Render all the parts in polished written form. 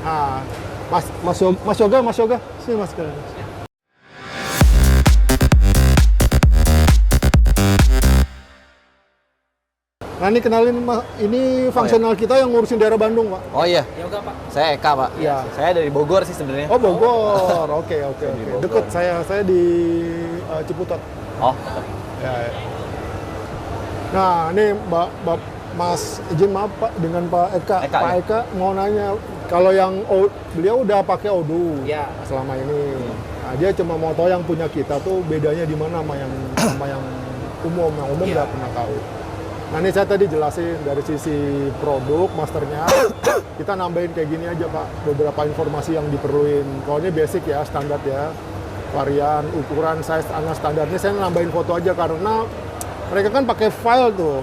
Nah, Mas Yoga, sini Mas. Nah ini kenalin ini fungsional kita yang ngurusin daerah Bandung, Pak. Oh iya. Yoga, Pak. Saya Eka, Pak. Iya. Saya dari Bogor sih sebenarnya. Oh Bogor, oke. Bogor. Deket saya di Ciputat. Oh, Ya. Nah ini Mas izin maaf Pak dengan Pak Eka. Eka, Pak ya? Eka mau nanya kalau yang beliau udah pakai Odoo Ya. selama ini. Nah, dia cuma mau tahu yang punya kita tuh bedanya di mana sama yang umum. Yang umum nggak pernah tahu. Nah ini saya tadi jelasin dari sisi produk, masternya, kita nambahin kayak gini aja Pak, beberapa informasi yang diperluin. Kalau ini basic ya, standar ya, varian, ukuran, size, standar. Ini saya nambahin foto aja karena mereka kan pakai file tuh,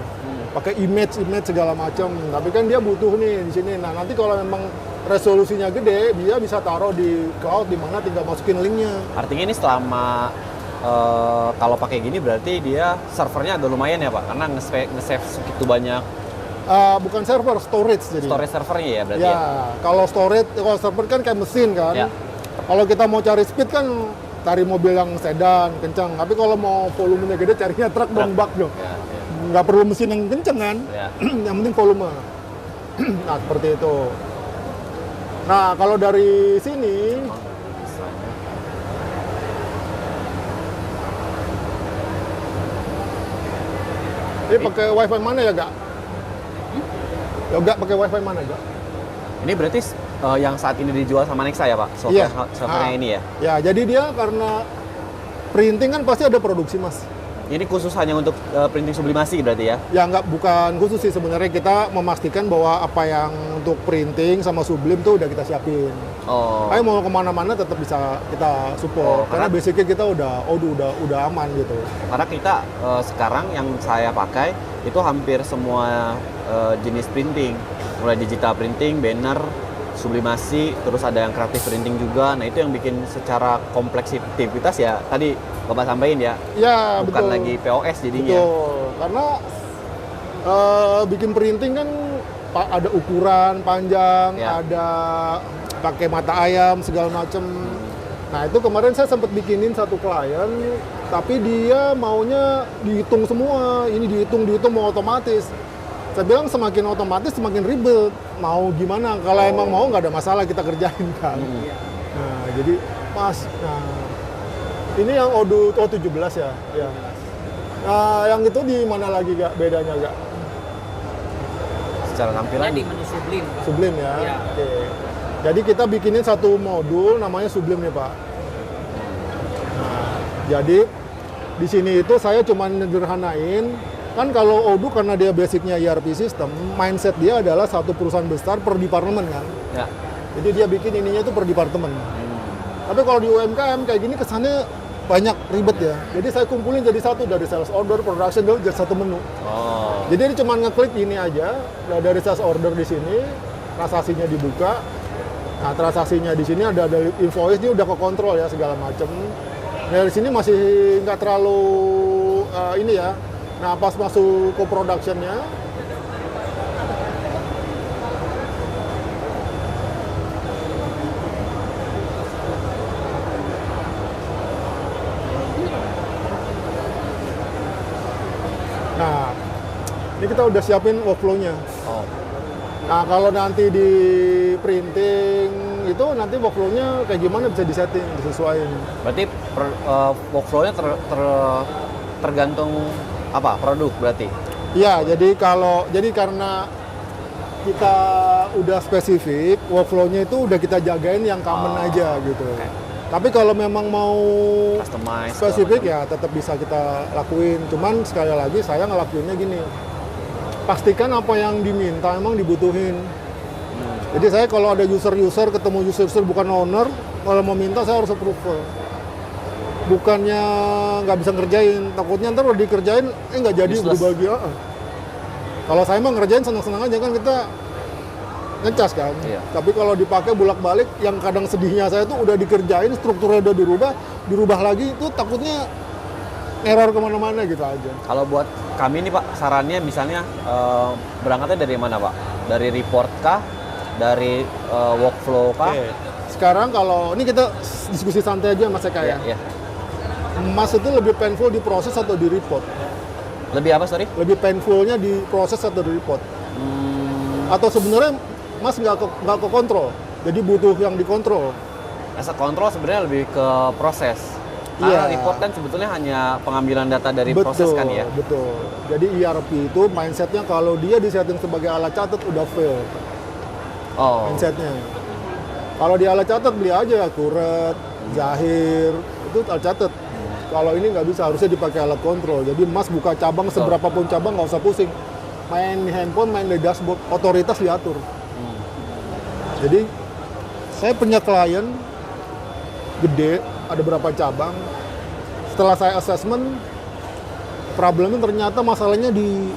pakai image segala macam. Tapi kan dia butuh nih di sini. Nah nanti kalau memang resolusinya gede, dia bisa taruh di cloud, di mana tinggal masukin linknya. artinya ini selama kalau pakai gini berarti dia servernya agak lumayan ya Pak, karena nge-save segitu banyak Bukan server, storage jadi. storage servernya ya berarti Ya, ya. kalau server kan kayak mesin kan. Ya. Kalau kita mau cari speed kan cari mobil yang sedan, kencang. Tapi kalau mau volumenya gede carinya truk dong, bak dong. Ya, ya. Nggak perlu mesin yang kencang kan. Ya. Yang penting volume. Nah, seperti itu. Nah, kalau dari sini ini pakai wifi mana ya, Gak? Yoga pakai wifi mana, Gak? Ini berarti yang saat ini dijual sama Nexa ya Pak? Iya. Software ini ya? Ya, jadi dia karena printing kan pasti ada produksi, Mas. Ini khusus hanya untuk printing sublimasi berarti ya? Ya bukan khusus sih sebenarnya, kita memastikan bahwa apa yang untuk printing sama sublim tuh udah kita siapin. Oh. Kayak mau kemana-mana tetap bisa kita support. Oh, karena karena- basicnya kita udah aman gitu. Karena kita sekarang yang saya pakai itu hampir semua jenis printing, mulai digital printing, banner, sublimasi, terus ada yang kreatif printing juga. Nah itu yang bikin secara kompleksivitas ya tadi Bapak sampaikan ya, Ya bukan betul. lagi POS jadinya. Betul. Karena bikin printing kan ada ukuran panjang, Ya. ada pakai mata ayam segala macem. Nah itu kemarin saya sempat bikinin satu klien, tapi dia maunya dihitung semua. Ini dihitung mau otomatis. Saya bilang semakin otomatis semakin ribet. Mau gimana? Kalau emang mau nggak ada masalah kita kerjain kan. Nah jadi pas. Nah, ini yang Odoo 17 ya. Ya. Nah, yang itu di mana lagi Gak bedanya Gak? Secara tampilan Di menu Sublim, Pak. Sublim ya. Iya. Oke. Jadi kita bikinin satu modul namanya Sublim nih Pak. Nah, jadi di sini itu saya cuma sederhanain kan kalau Odoo karena dia basicnya ERP system, mindset dia adalah satu perusahaan besar per departemen kan. ya. Jadi dia bikin ininya itu per departemen. Tapi kalau di UMKM kayak gini kesannya banyak ribet ya. Jadi saya kumpulin jadi satu dari sales order, production jadi satu menu. Oh. Jadi ini cuma ngeklik ini aja. Nah, dari sales order di sini, transaksinya dibuka. Nah, transaksinya di sini ada invoice ini udah kekontrol ya segala macam. Nah, dari sini masih nggak terlalu ini ya. Nah, pas masuk ke productionnya, nah ini kita udah siapin workflow-nya. Oh. Nah, kalau nanti di printing itu nanti workflow-nya kayak gimana bisa disetting, disesuaikan. Berarti workflow-nya tergantung apa? Produk berarti. Iya, jadi karena kita udah spesifik, workflow-nya itu udah kita jagain yang common aja gitu. Oke. Tapi kalau memang mau Customize spesifik segala ya tetap bisa kita lakuin. Cuman sekali lagi saya ngelakuinnya gini. Pastikan apa yang diminta emang dibutuhin. Jadi saya kalau ada user ketemu user bukan owner, kalau mau minta saya harus approval. Bukannya nggak bisa ngerjain, takutnya ntar udah dikerjain, nggak jadi Useless. berubah bahagia. Kalau saya mah ngerjain senang-senang aja kan kita ngecas kan. Iya. Tapi kalau dipakai bolak-balik, yang kadang sedihnya saya tuh udah dikerjain, strukturnya udah dirubah lagi, itu takutnya error kemana-mana gitu aja. Kalau buat kami nih Pak, sarannya misalnya berangkatnya dari mana Pak? Dari report kah? dari workflow kah? Oke. Sekarang kalau ini kita diskusi santai aja Mas Eka ya. Iya. Mas itu lebih painful di proses atau di report? Lebih apa, sorry? Lebih painfulnya di proses atau di report? Atau sebenarnya Mas nggak ke kontrol, jadi butuh yang dikontrol? As a control sebenarnya lebih ke proses. Karena Iya. report kan sebetulnya hanya pengambilan data dari proses kan ya. Betul. Jadi ERP itu mindsetnya kalau dia disetting sebagai alat catat udah fail Oh. mindsetnya. Kalau di alat catat beli aja Kuret, Zahir, itu alat catat. Kalau ini nggak bisa, harusnya dipakai alat kontrol. Jadi Mas buka cabang seberapa pun cabang nggak usah pusing. Main di handphone, main di dashboard, otoritas diatur. Jadi saya punya klien gede, ada berapa cabang. Setelah saya assessment, problemnya ternyata masalahnya di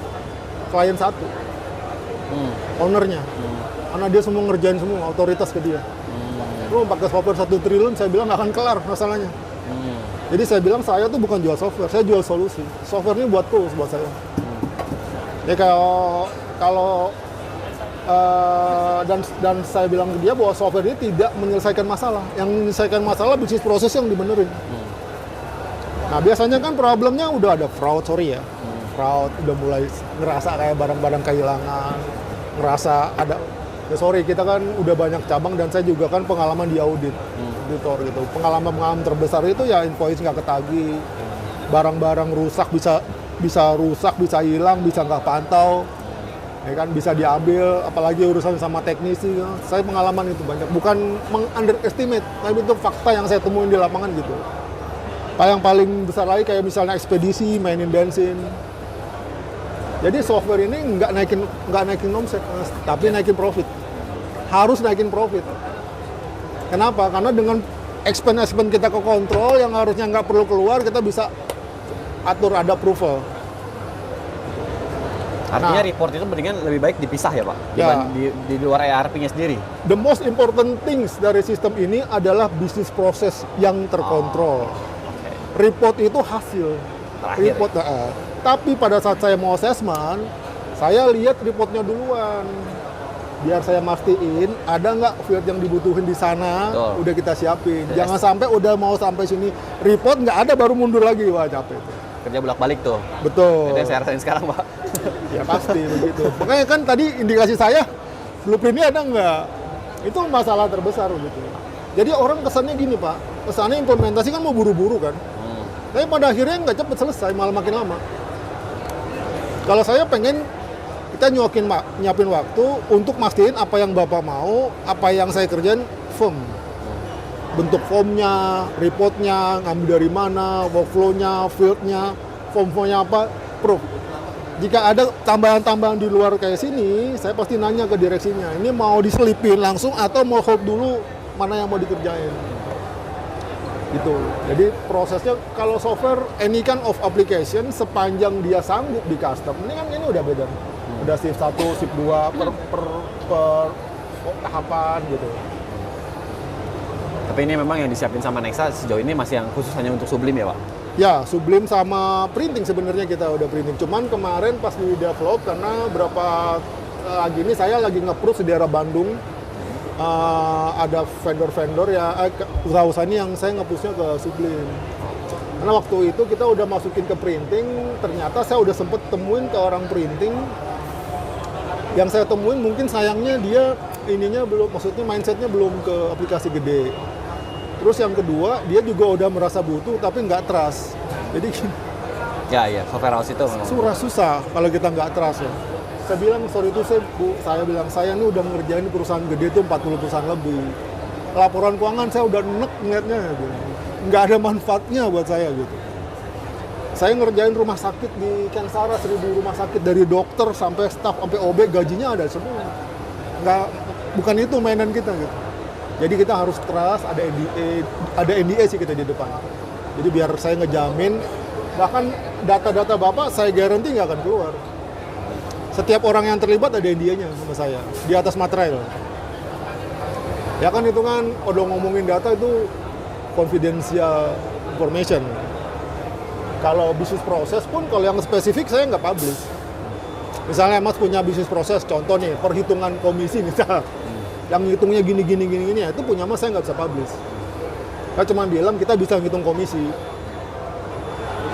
klien satu, ownernya. Karena dia semua ngerjain semua, otoritas ke dia. Lu pakai software 1 triliun, saya bilang nggak akan kelar masalahnya. Jadi saya bilang saya tuh bukan jual software, saya jual solusi. Software ini buat tools buat saya. Ya kalau dan saya bilang ke dia bahwa software ini tidak menyelesaikan masalah. Yang menyelesaikan masalah bisnis proses yang dibenerin. Nah biasanya kan problemnya udah ada fraud, fraud udah mulai ngerasa kayak barang-barang kehilangan, ngerasa ada. Ya sorry, kita kan udah banyak cabang dan saya juga kan pengalaman di auditor gitu. Pengalaman terbesar itu ya invoice nggak ketagih, barang-barang rusak bisa rusak, bisa hilang, bisa nggak pantau. Ya kan bisa diambil, apalagi urusan sama teknisi. Ya. Saya pengalaman itu banyak, bukan meng-underestimate, tapi itu fakta yang saya temuin di lapangan gitu. Yang paling besar lagi kayak misalnya ekspedisi, mainin bensin. Jadi software ini nggak naikin omset, tapi naikin profit. Harus naikin profit. Kenapa? Karena dengan expand kita ke kontrol yang harusnya nggak perlu keluar, kita bisa atur, ada approval. Artinya report itu mendingan lebih baik dipisah ya Pak? Ya. Di luar ERP-nya sendiri? The most important things dari sistem ini adalah bisnis proses yang terkontrol. Report itu hasil. Terakhir, Report, tapi pada saat saya mau assessment, saya lihat reportnya duluan. Biar saya mastiin ada nggak field yang dibutuhin di sana, Betul. udah kita siapin. Yes. Jangan sampai udah mau sampai sini report nggak ada baru mundur lagi, wah capek itu. Kerja bolak-balik tuh. Betul. Itu yang saya rasain sekarang Pak. Ya pasti begitu. Makanya kan tadi indikasi saya blueprint-nya ada nggak? Itu masalah terbesar gitu. Jadi orang kesannya gini Pak, kesannya implementasi kan mau buru-buru kan. Tapi pada akhirnya nggak cepet selesai, malah makin lama. Kalau saya pengen kita nyiapin waktu untuk mastiin apa yang Bapak mau, apa yang saya kerjain firm. Bentuk formnya, reportnya, ngambil dari mana, workflow-nya, field-nya, form-formnya apa, proof. Jika ada tambahan-tambahan di luar kayak sini, saya pasti nanya ke direksinya, ini mau diselipin langsung atau mau hold dulu, mana yang mau dikerjain. Gitu. Jadi prosesnya kalau software any kind of application sepanjang dia sanggup di custom, ini udah beda. Udah shift 1, shift 2 per tahapan gitu. Tapi ini memang yang disiapin sama Nexa sejauh ini masih yang khusus hanya untuk Sublime ya Pak? Ya, Sublime sama printing sebenarnya kita udah printing. Cuman kemarin pas di develop karena berapa lagi ini saya lagi nge-proof di daerah Bandung. Ada vendor-vendor ya, usaha-usaha ini yang saya nge-pushnya ke Sublime. Karena waktu itu kita udah masukin ke printing, ternyata saya udah sempet temuin ke orang printing. Yang saya temuin mungkin sayangnya dia ininya belum, maksudnya mindsetnya belum ke aplikasi gede. Terus yang kedua, dia juga udah merasa butuh tapi nggak trust. Jadi Ya, software house itu memang. susah kalau kita nggak trust ya. Saya bilang, sorry itu saya bilang, saya ini udah ngerjain perusahaan gede itu 40 perusahaan lebih. Laporan keuangan saya udah enek ngeliatnya gitu. Nggak ada manfaatnya buat saya gitu. Saya ngerjain rumah sakit di Kensara, 1000 rumah sakit dari dokter sampai staff sampai OB gajinya ada semua. Bukan itu mainan kita gitu. Jadi kita harus trust, ada NDA sih kita di depan. Jadi biar saya ngejamin, bahkan data-data Bapak saya garansi nggak akan keluar. Setiap orang yang terlibat ada NDA-nya sama saya, di atas materai. Ya kan itu kan, udah ngomongin data itu confidential information. Kalau bisnis proses pun, kalau yang spesifik saya nggak publish. Misalnya Mas punya bisnis proses, contoh nih, perhitungan komisi misal. yang ngitungnya gini, ya itu punya mas saya nggak bisa publish. Saya cuma bilang kita bisa ngitung komisi.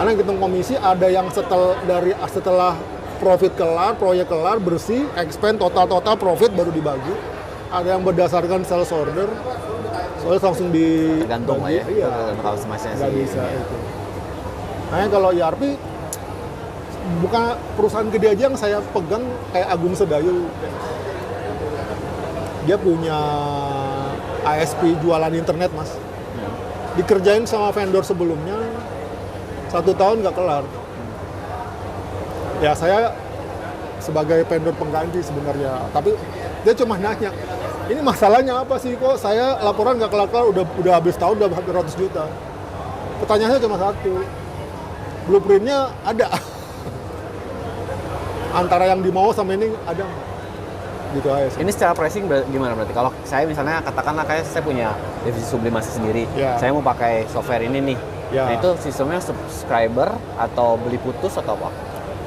Karena ngitung komisi ada yang setelah profit kelar, proyek kelar, bersih, expand total profit baru dibagi. Ada yang berdasarkan sales order, soalnya langsung di tergantung lah ya. Iya, Kalau semasnya nggak sih. bisa itu. Nah kalau ERP bukan perusahaan gede aja yang saya pegang kayak Agung Sedayu. Dia punya ASP jualan internet mas. Dikerjain sama vendor sebelumnya 1 tahun nggak kelar. Ya saya sebagai vendor pengganti sebenarnya, tapi dia cuma nanya, ini masalahnya apa sih kok saya laporan nggak kelar-kelar, udah habis tahun udah hampir 100 juta. Pertanyaannya cuma satu, blueprintnya ada. Antara yang dimau sama ini ada nggak? Gitu aja sih. Ini secara pricing gimana berarti? Kalau saya misalnya katakanlah kayak saya punya divisi sublimasi sendiri, saya mau pakai software ini nih. Nah itu sistemnya subscriber atau beli putus atau apa?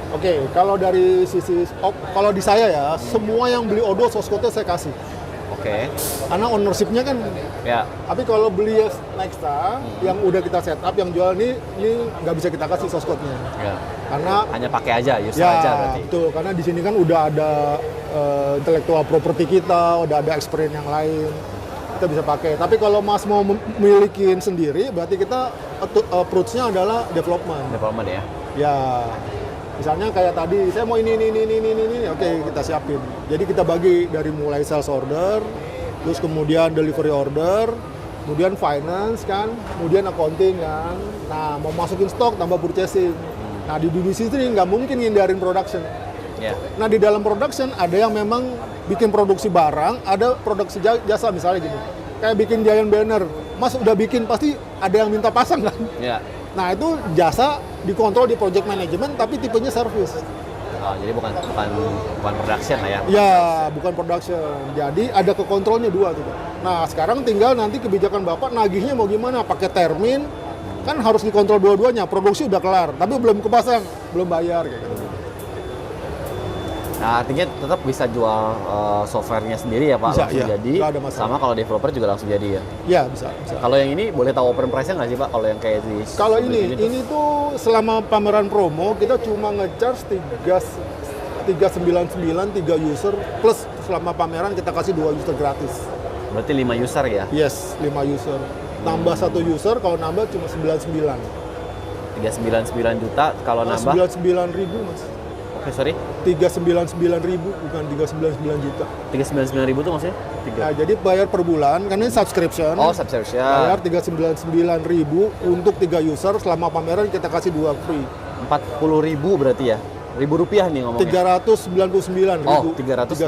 Oke, kalau dari sisi kalau di saya ya, semua yang beli Odoo source code-nya saya kasih. Oke. Karena ownership-nya kan. Ya. Tapi kalau beli Nexta yang udah kita setup, yang jual ini nggak bisa kita kasih source code-nya. Ya. Karena hanya pakai aja, user aja berarti. Betul, karena di sini kan udah ada intellectual property kita, udah ada experience yang lain. Kita bisa pakai. Tapi kalau Mas mau milikin sendiri, berarti kita approach-nya adalah development. Development ya. Ya. Misalnya kayak tadi, saya mau ini, oke kita siapin. Jadi kita bagi dari mulai sales order, terus kemudian delivery order, kemudian finance kan, kemudian accounting kan. Nah, mau masukin stok tambah purchasing. Nah, di divisi ini nggak mungkin ngindarin production. Yeah. Nah, di dalam production ada yang memang bikin produksi barang, ada produksi jasa misalnya gini. Kayak bikin giant banner, Mas udah bikin pasti ada yang minta pasang kan? Yeah. Nah itu jasa dikontrol di project management tapi tipenya service. Oh, jadi bukan production lah ya? Ya, bukan production. Jadi ada kekontrolnya dua tuh. Nah sekarang tinggal nanti kebijakan Bapak nagihnya mau gimana? Pakai termin, kan harus dikontrol dua-duanya. Produksi udah kelar, tapi belum kepasang, belum bayar kayak gitu. Nah artinya tetap bisa jual softwarenya sendiri ya Pak? Bisa, langsung iya. jadi. Nggak ada masalah. Sama kalau developer juga langsung jadi ya? Iya bisa. Kalau yang ini boleh tahu open price-nya nggak sih Pak? Kalau yang kayak di Kalau ini tuh selama pameran promo kita cuma nge-charge 399 3 user plus selama pameran kita kasih 2 user gratis. Berarti 5 user ya? Yes, 5 user. Tambah 1 user, kalau nambah cuma 99. 399 juta kalau nambah? 99 ribu mas. Oke, sorry? 399 ribu, bukan 399 juta. 399 ribu tuh maksudnya? Nah, jadi bayar per bulan, karena ini subscription. Oh, subscription. Bayar 399 ribu untuk 3 user, selama pameran kita kasih 2 free. 40 ribu berarti ya? Ribu rupiah nih ngomongnya? 399 ribu. Oh, 400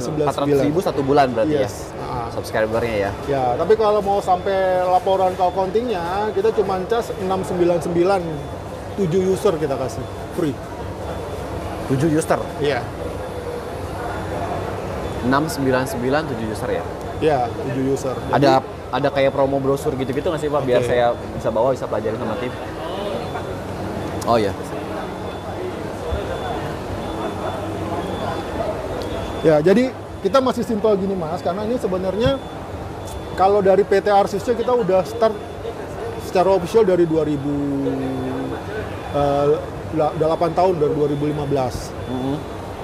ribu 1 bulan berarti yes. ya? Subscribernya ya? Ya, tapi kalau mau sampai laporan ke accounting-nya, kita cuma cas 699, 7 user kita kasih, free. 7 user? Iya. 699 7 user ya? Iya, 7 user. Jadi, Ada kayak promo brosur gitu-gitu nggak sih Pak? Biar saya bisa bawa, bisa pelajarin sama tim. Oh iya. Ya, jadi kita masih simpel gini Mas, karena ini sebenarnya kalau dari PT Arsisnya kita udah start secara official dari 8 tahun dari 2015.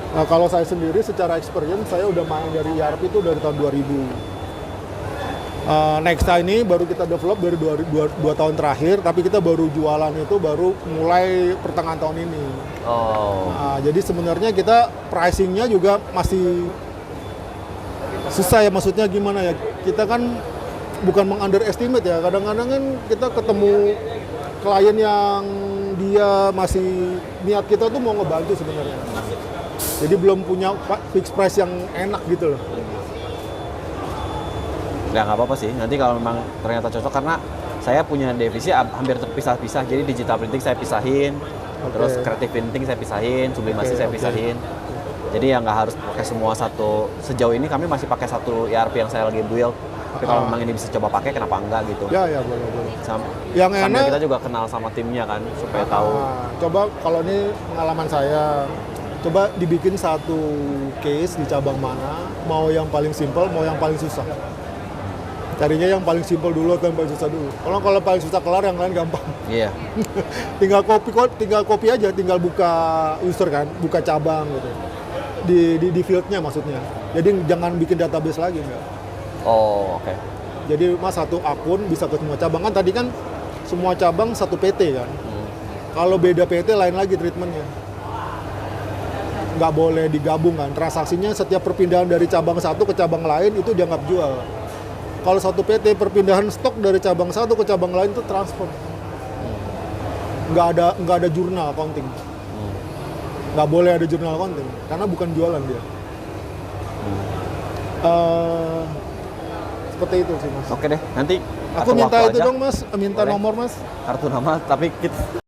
Nah kalau saya sendiri secara experience saya udah main dari ERP itu dari tahun 2000. Nexta ini baru kita develop dari 2 tahun terakhir, tapi kita baru jualan itu baru mulai pertengahan tahun ini. Oh. Nah, jadi sebenarnya kita pricingnya juga masih susah ya, maksudnya gimana ya? Kita kan bukan meng-underestimate ya. Kadang-kadang kan kita ketemu klien yang dia masih niat kita tuh mau ngebantu sebenarnya. Jadi belum punya fixed price yang enak gitu loh. Ya nggak apa-apa sih, nanti kalau memang ternyata cocok, karena saya punya divisi hampir terpisah-pisah, jadi digital printing saya pisahin, terus creative printing saya pisahin, sublimasi saya pisahin. Jadi ya nggak harus pakai semua satu. Sejauh ini kami masih pakai satu ERP yang saya lagi build. Tapi kalau memang ini bisa coba pakai, kenapa enggak gitu? Ya boleh. Yang enak kita juga kenal sama timnya kan, supaya tahu. Coba kalau ini pengalaman saya, Coba dibikin satu case di cabang mana, mau yang paling simple, mau yang paling susah. Carinya yang paling simple dulu atau yang paling susah dulu. Kalau paling susah kelar, yang lain gampang. Iya. tinggal copy aja, tinggal buka user kan, buka cabang gitu. Di fieldnya maksudnya. Jadi jangan bikin database lagi enggak. Oh, oke. Jadi mas satu akun bisa ke semua cabang kan, tadi kan semua cabang satu PT kan. Kalau beda PT lain lagi treatmentnya. Nggak boleh digabung kan, transaksinya setiap perpindahan dari cabang satu ke cabang lain itu dianggap jual. Kalau satu PT perpindahan stok dari cabang satu ke cabang lain itu transfer. Nggak ada jurnal accounting. Nggak boleh ada jurnal accounting karena bukan jualan dia. Seperti itu sih mas. Oke deh, nanti Aku atur minta waktu itu aja. dong mas, minta Boleh. nomor mas. Kartu nama, tapi kita